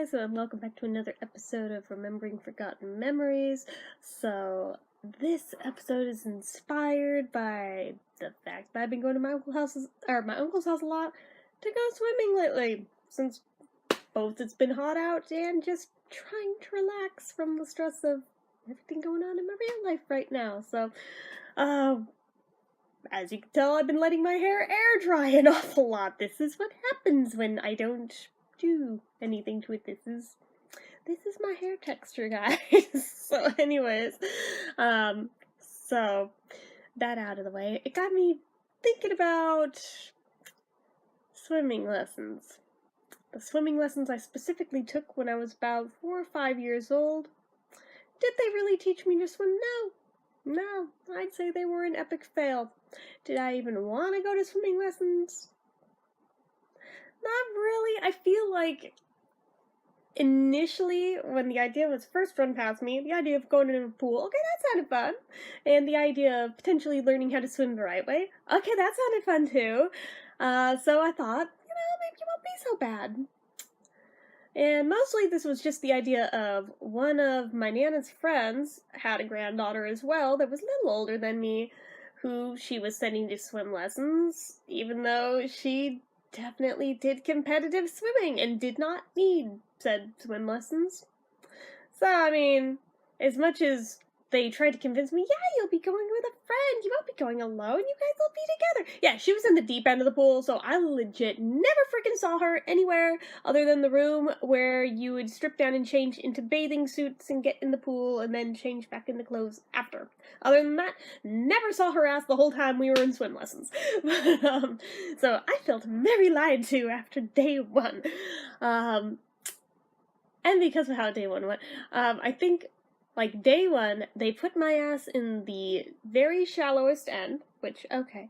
guys, and welcome back to another episode of Remembering Forgotten Memories. So, this episode is inspired by the fact that I've been going to my uncle's house a lot to go swimming lately, since both it's been hot out and just trying to relax from the stress of everything going on in my real life right now. So, as you can tell, I've been letting my hair air dry an awful lot. This is what happens when I don't do anything to it. This is my hair texture, guys. So anyways, so that out of the way, it got me thinking about swimming lessons. The swimming lessons I specifically took when I was about 4 or 5 years old. Did they really teach me to swim? No, I'd say they were an epic fail. Did I even want to go to swimming lessons? Not really. I feel like initially, when the idea was first run past me, the idea of going into a pool, okay, that sounded fun. And the idea of potentially learning how to swim the right way, okay, that sounded fun too. So I thought, maybe it won't be so bad. And mostly this was just the idea of one of my Nana's friends had a granddaughter as well that was a little older than me, who she was sending to swim lessons, even though she definitely did competitive swimming and did not need said swim lessons. So, I mean, as much as they tried to convince me, yeah, you'll be going with a friend, you won't be going alone, you guys will be together. Yeah, she was in the deep end of the pool, so I legit never freaking saw her anywhere other than the room where you would strip down and change into bathing suits and get in the pool and then change back into clothes after. Other than that, never saw her ass the whole time we were in swim lessons. So I felt very lied to after day one. And because of how day one went, I think, like, day one, they put my ass in the very shallowest end, which, okay,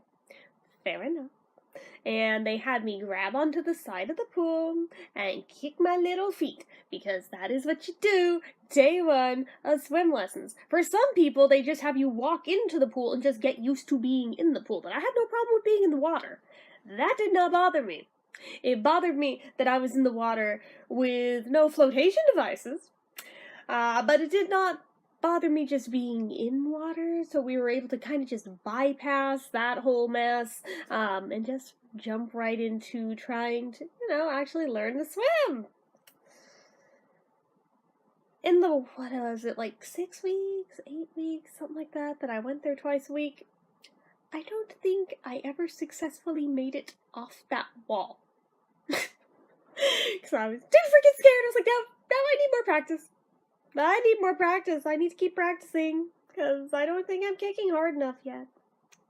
fair enough. And they had me grab onto the side of the pool and kick my little feet, because that is what you do day one of swim lessons. For some people, they just have you walk into the pool and just get used to being in the pool, but I had no problem with being in the water. That did not bother me. It bothered me that I was in the water with no flotation devices, but it did not bother me just being in water, so we were able to kind of just bypass that whole mess, and just jump right into trying to, actually learn to swim. In the, what was it, like 6 weeks, 8 weeks, something like that, that I went there twice a week, I don't think I ever successfully made it off that wall. Because I was too freaking scared. I was like, no, I need more practice. I need to keep practicing, because I don't think I'm kicking hard enough yet.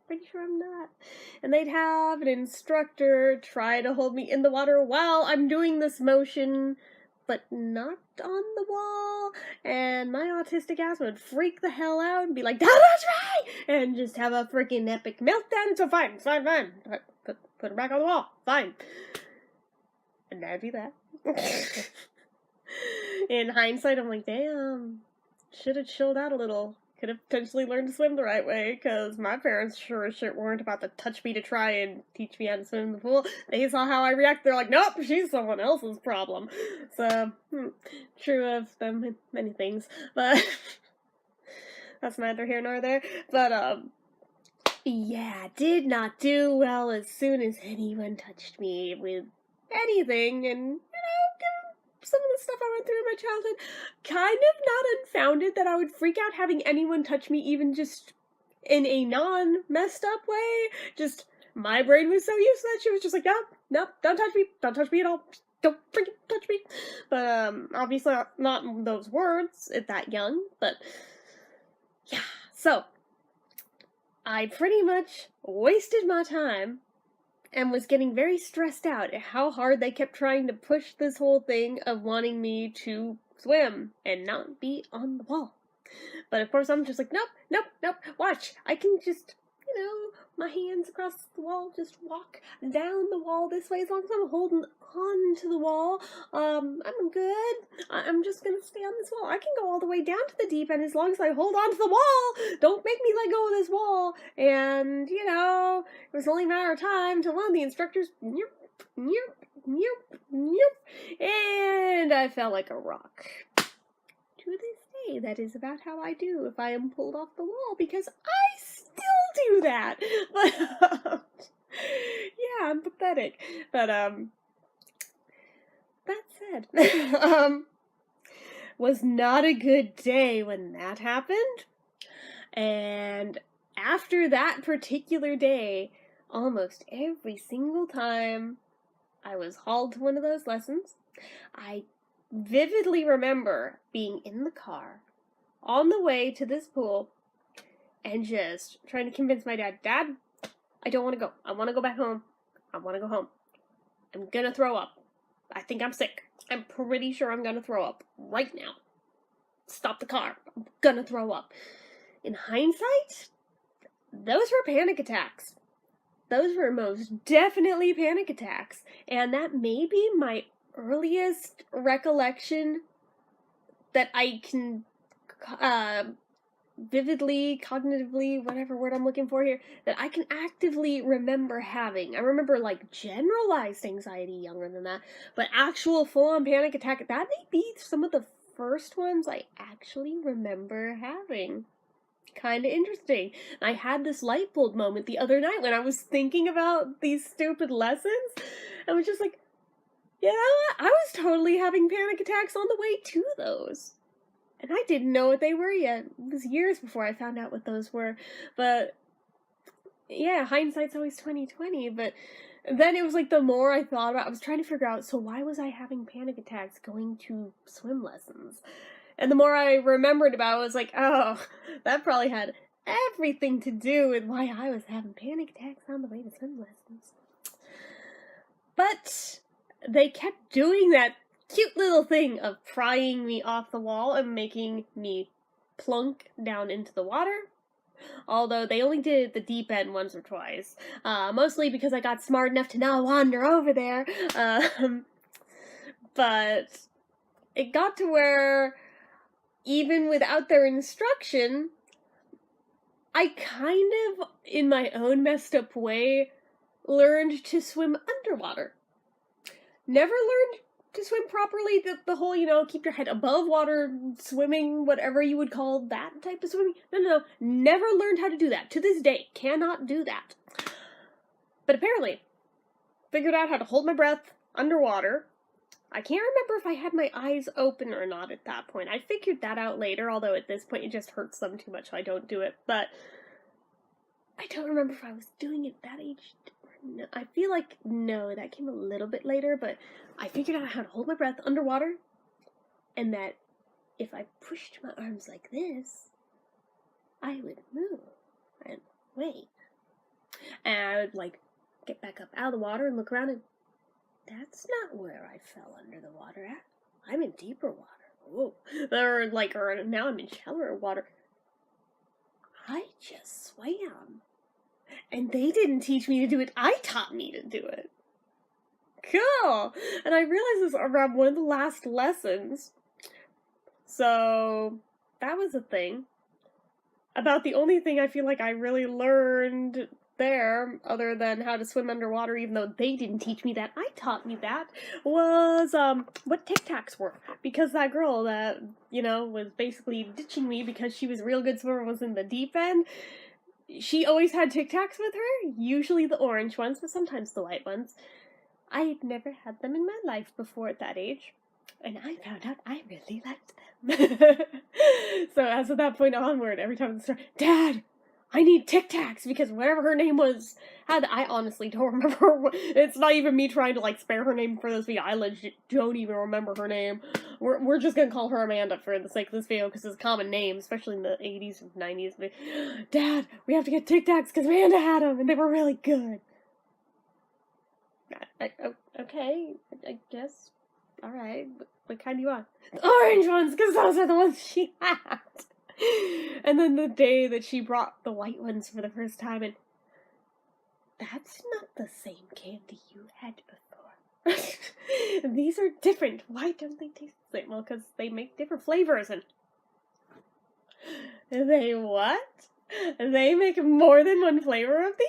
Pretty sure I'm not. And they'd have an instructor try to hold me in the water while I'm doing this motion, but not on the wall, and my autistic ass would freak the hell out and be like, that's right! And just have a freaking epic meltdown. So fine. Put her back on the wall. Fine. And I'd be that. In hindsight, I'm like, damn, should have chilled out a little. Could have potentially learned to swim the right way, because my parents sure as shit weren't about to touch me to try and teach me how to swim in the pool. They saw how I react, they're like, nope, she's someone else's problem. So, true of them, many things, but that's neither here nor there. But, yeah, did not do well as soon as anyone touched me with anything, and, some of the stuff I went through in my childhood, kind of not unfounded that I would freak out having anyone touch me, even just in a non-messed up way. Just, my brain was so used to that, she was just like, nope, don't touch me at all, don't freaking touch me. But, obviously not those words at that young, but, yeah, so, I pretty much wasted my time and was getting very stressed out at how hard they kept trying to push this whole thing of wanting me to swim and not be on the wall. But of course I'm just like, nope, watch, I can just, my hands across the wall, just walk down the wall this way, as long as I'm holding on to the wall, I'm good. I'm just gonna stay on this wall. I can go all the way down to the deep end as long as I hold on to the wall. Don't make me let go of this wall. And, it was only a matter of time till one of the instructors Nope, nope. And I fell like a rock. To this day, that is about how I do if I am pulled off the wall, because I still do that. But, yeah, I'm pathetic. But, that said, was not a good day when that happened. And after that particular day, almost every single time I was hauled to one of those lessons, I vividly remember being in the car on the way to this pool and just trying to convince my dad, Dad, I don't want to go. I want to go back home. I want to go home. I'm gonna throw up. I think I'm sick. I'm pretty sure I'm gonna throw up right now. Stop the car. I'm gonna throw up. In hindsight, those were panic attacks. Those were most definitely panic attacks. And that may be my earliest recollection that I can vividly, cognitively, whatever word I'm looking for here, that I can actively remember having. I remember, like, generalized anxiety younger than that, but actual full-on panic attack, that may be some of the first ones I actually remember having. Kind of interesting. I had this light bulb moment the other night when I was thinking about these stupid lessons. I was just like, you know what? I was totally having panic attacks on the way to those. And I didn't know what they were yet. It was years before I found out what those were. But, yeah, hindsight's always 20/20. But then it was like the more I thought about it, I was trying to figure out, so why was I having panic attacks going to swim lessons? And the more I remembered about it, I was like, oh, that probably had everything to do with why I was having panic attacks on the way to swim lessons. But they kept doing that cute little thing of prying me off the wall and making me plunk down into the water. Although they only did the deep end once or twice. Mostly because I got smart enough to not wander over there. But it got to where, even without their instruction, I kind of, in my own messed up way, learned to swim underwater. Never learned to swim properly, the whole, keep your head above water, swimming, whatever you would call that type of swimming. No. Never learned how to do that. To this day, cannot do that. But apparently, figured out how to hold my breath underwater. I can't remember if I had my eyes open or not at that point. I figured that out later, although at this point it just hurts them too much, so I don't do it. But I don't remember if I was doing it that age. No, I feel like, no, that came a little bit later, but I figured out how to hold my breath underwater, and that if I pushed my arms like this, I would move and wait. And I would, get back up out of the water and look around, and that's not where I fell under the water at. I'm in deeper water. Whoa. Or now I'm in shallower water. I just swam. And they didn't teach me to do it. I taught me to do it. Cool. And I realized this around one of the last lessons. So that was a thing. About the only thing I feel like I really learned there, other than how to swim underwater, even though they didn't teach me that, I taught me that, was, what Tic Tacs were. Because that girl that, was basically ditching me because she was a real good swimmer, was in the deep end, she always had Tic Tacs with her, usually the orange ones, but sometimes the white ones. I had never had them in my life before at that age, and I found out I really liked them. So as of that point onward, every time I start, Dad, I need Tic Tacs, because whatever her name was, I honestly don't remember. It's not even me trying to, spare her name for this video. I legit don't even remember her name. We're just gonna call her Amanda for the sake of this video, because it's a common name, especially in the 80s and 90s. But, Dad, we have to get Tic Tacs, because Amanda had them, and they were really good. Okay, I guess. Alright, what kind do you want? The orange ones, because those are the ones she had. And then the day that she brought the white ones for the first time, and that's not the same candy you had before. These are different. Why don't they taste the same? Well, because they make different flavors, and they what? They make more than one flavor of these?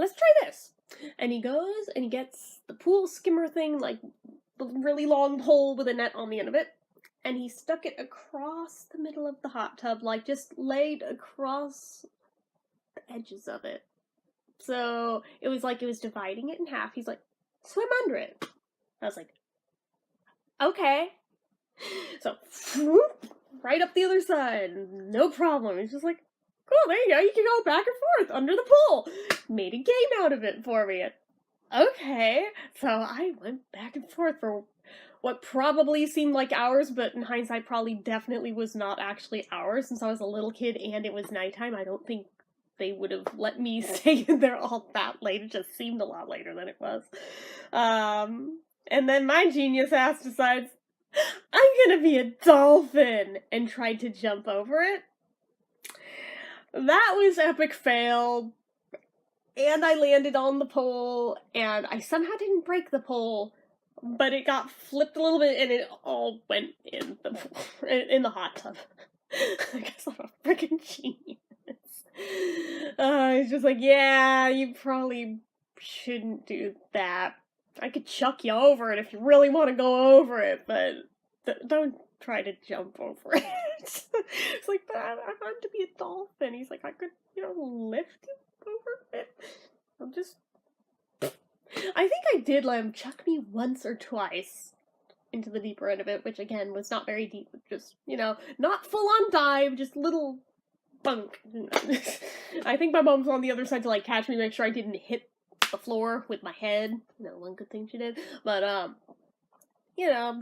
let's try this. And he goes and he gets the pool skimmer thing, like the really long pole with a net on the end of it, and he stuck it across the middle of the hot tub, like just laid across the edges of it. So it was like it was dividing it in half. He's like, swim under it. I was like, okay. So, whoop, right up the other side, no problem. He's just like, cool, there you go, you can go back and forth under the pool. Made a game out of it for me. Okay, so I went back and forth for what probably seemed like hours, but in hindsight probably definitely was not actually hours, since I was a little kid and it was nighttime. I don't think they would have let me stay in there all that late. It just seemed a lot later than it was. And then my genius ass decides, I'm gonna be a dolphin, and tried to jump over it. That was epic fail, and I landed on the pole, and I somehow didn't break the pole, but it got flipped a little bit, and it all went in the hot tub. I guess I'm a freaking genius. He's just like, yeah, you probably shouldn't do that. I could chuck you over it if you really want to go over it, but don't try to jump over it. It's like, but I want to be a dolphin. He's like, I could, lift you over it. I'm just... I think I did let him chuck me once or twice into the deeper end of it, which again was not very deep, just, not full-on dive, just little bunk. I think my mom was on the other side to, like, catch me, make sure I didn't hit the floor with my head. One good thing she did. But,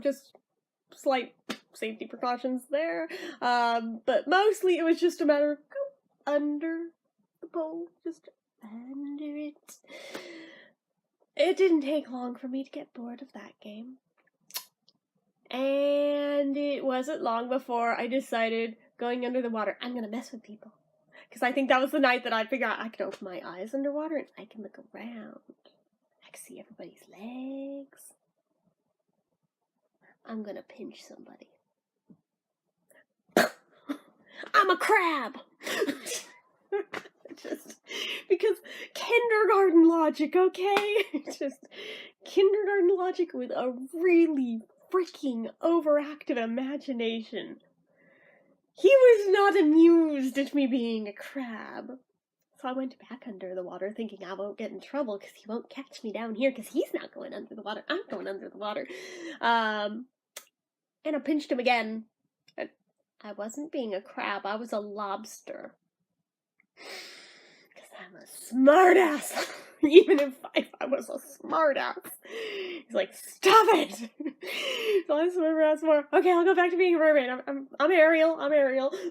just slight safety precautions there. But mostly it was just a matter of go under the pole, just under it. It didn't take long for me to get bored of that game. And it wasn't long before I decided, going under the water, I'm gonna mess with people. Because I think that was the night that I figured out I could open my eyes underwater and I can look around. I can see everybody's legs. I'm gonna pinch somebody. I'm a crab! Just because kindergarten logic, okay? Just kindergarten logic with a really freaking overactive imagination. He was not amused at me being a crab. So I went back under the water thinking I won't get in trouble because he won't catch me down here because he's not going under the water. I'm going under the water. And I pinched him again. And I wasn't being a crab. I was a lobster. Because I'm a smartass. Even if I was a smartass. He's like, stop it! So I swim around some more. Okay, I'll go back to being a mermaid. I'm Ariel.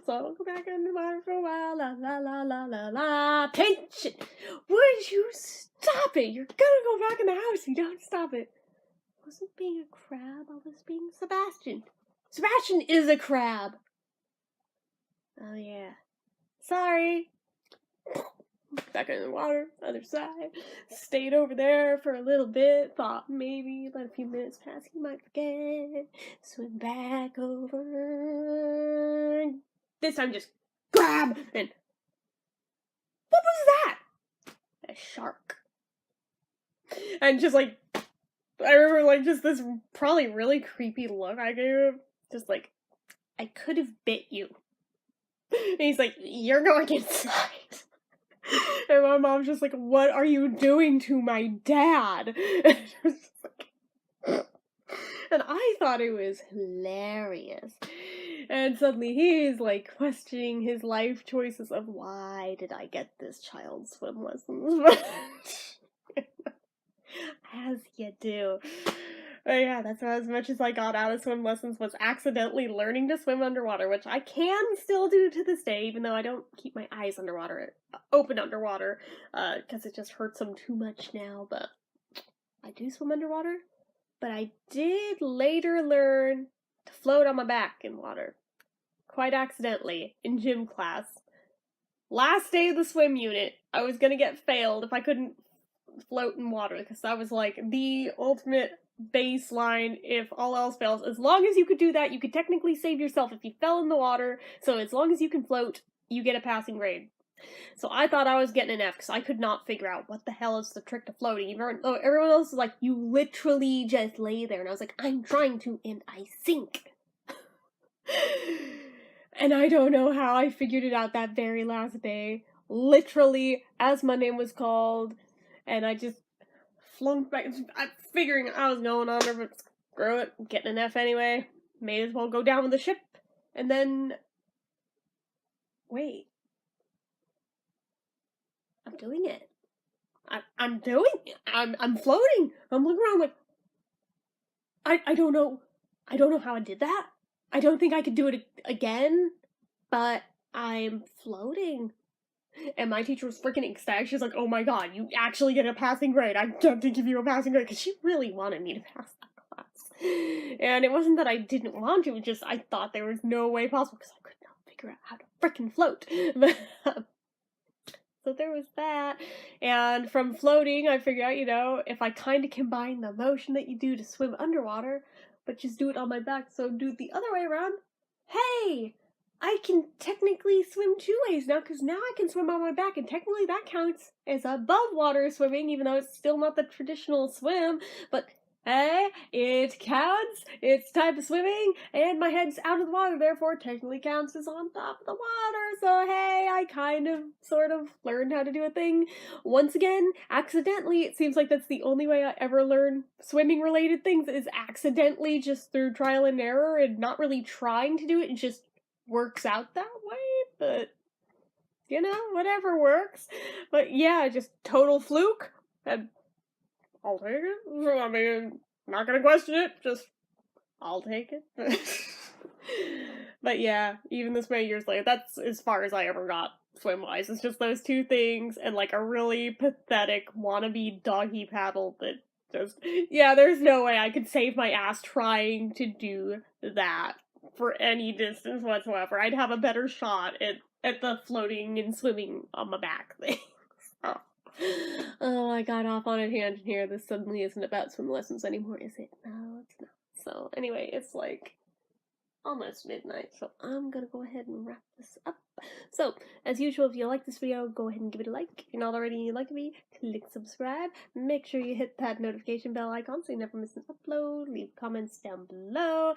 So I'll go back in the water for a while. La la la la la la. Pinch it! Would you stop it? You're gonna go back in the house. You don't stop it. I wasn't being a crab. I was being Sebastian. Sebastian is a crab. Oh yeah. Sorry. Back in the water, other side. Stayed over there for a little bit. Thought maybe let a few minutes pass, he might forget. Swim back over. This time just grab and what was that? A shark. And just like, I remember like just this probably really creepy look I gave him. Just like, I could have bit you. And he's like, you're going inside. And my mom's just like, what are you doing to my dad? And I thought it was hilarious. And suddenly he's like questioning his life choices of why did I get this child swim lessons? As you do. But yeah, that's as much as I got out of swim lessons was accidentally learning to swim underwater, which I can still do to this day, even though I don't keep my eyes open underwater, because it just hurts them too much now, but I do swim underwater. But I did later learn to float on my back in water, quite accidentally, in gym class. Last day of the swim unit, I was gonna get failed if I couldn't float in water, because that was like the ultimate baseline. If all else fails, as long as you could do that, you could technically save yourself if you fell in the water. So as long as you can float, you get a passing grade. So I thought I was getting an F because I could not figure out what the hell is the trick to floating. Even though everyone else is like, you literally just lay there. And I was like, I'm trying to, and I sink. And I don't know how I figured it out that very last day. Literally, as my name was called, and I just flunked back. I'm figuring I was going under, but screw it, getting an F anyway. May as well go down with the ship. And then, wait, I'm doing it. I'm doing it. I'm floating. I'm looking around like, I don't know. I don't know how I did that. I don't think I could do it again, but I'm floating. And my teacher was freaking ecstatic. She's like, oh my god, you actually get a passing grade. I have to give you a passing grade. Because she really wanted me to pass that class. And it wasn't that I didn't want to, it was just I thought there was no way possible because I could not figure out how to freaking float. But, so there was that. And from floating, I figured out, if I kind of combine the motion that you do to swim underwater, but just do it on my back, so do it the other way around, hey! I can technically swim two ways now, because now I can swim on my back, and technically that counts as above water swimming, even though it's still not the traditional swim, but hey, it counts, it's type of swimming, and my head's out of the water, therefore technically counts as on top of the water, so hey, I kind of, sort of, learned how to do a thing. Once again, accidentally, it seems like that's the only way I ever learn swimming-related things, is accidentally, just through trial and error, and not really trying to do it, just works out that way, but whatever works. But yeah, just total fluke, and I'll take it. I mean, not gonna question it, just I'll take it. But yeah, even this many years later, that's as far as I ever got swim-wise. It's just those two things and like a really pathetic wannabe doggy paddle that there's no way I could save my ass trying to do that for any distance whatsoever. I'd have a better shot at the floating and swimming on my back thing. So. Oh, I got off on a tangent here. This suddenly isn't about swim lessons anymore, is it? No, it's not. So, anyway, it's like almost midnight, so I'm gonna go ahead and wrap this up. So, as usual, if you like this video, go ahead and give it a like. If you're not already liking me, click subscribe. Make sure you hit that notification bell icon so you never miss an upload. Leave comments down below.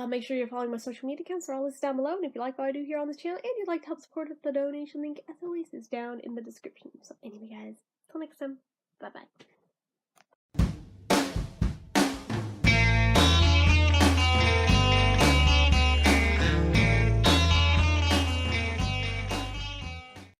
Make sure you're following my social media accounts. They're all listed down below. And if you like what I do here on this channel and you'd like to help support it, the donation link, as always, is down in the description. So, anyway, guys, till next time, bye-bye.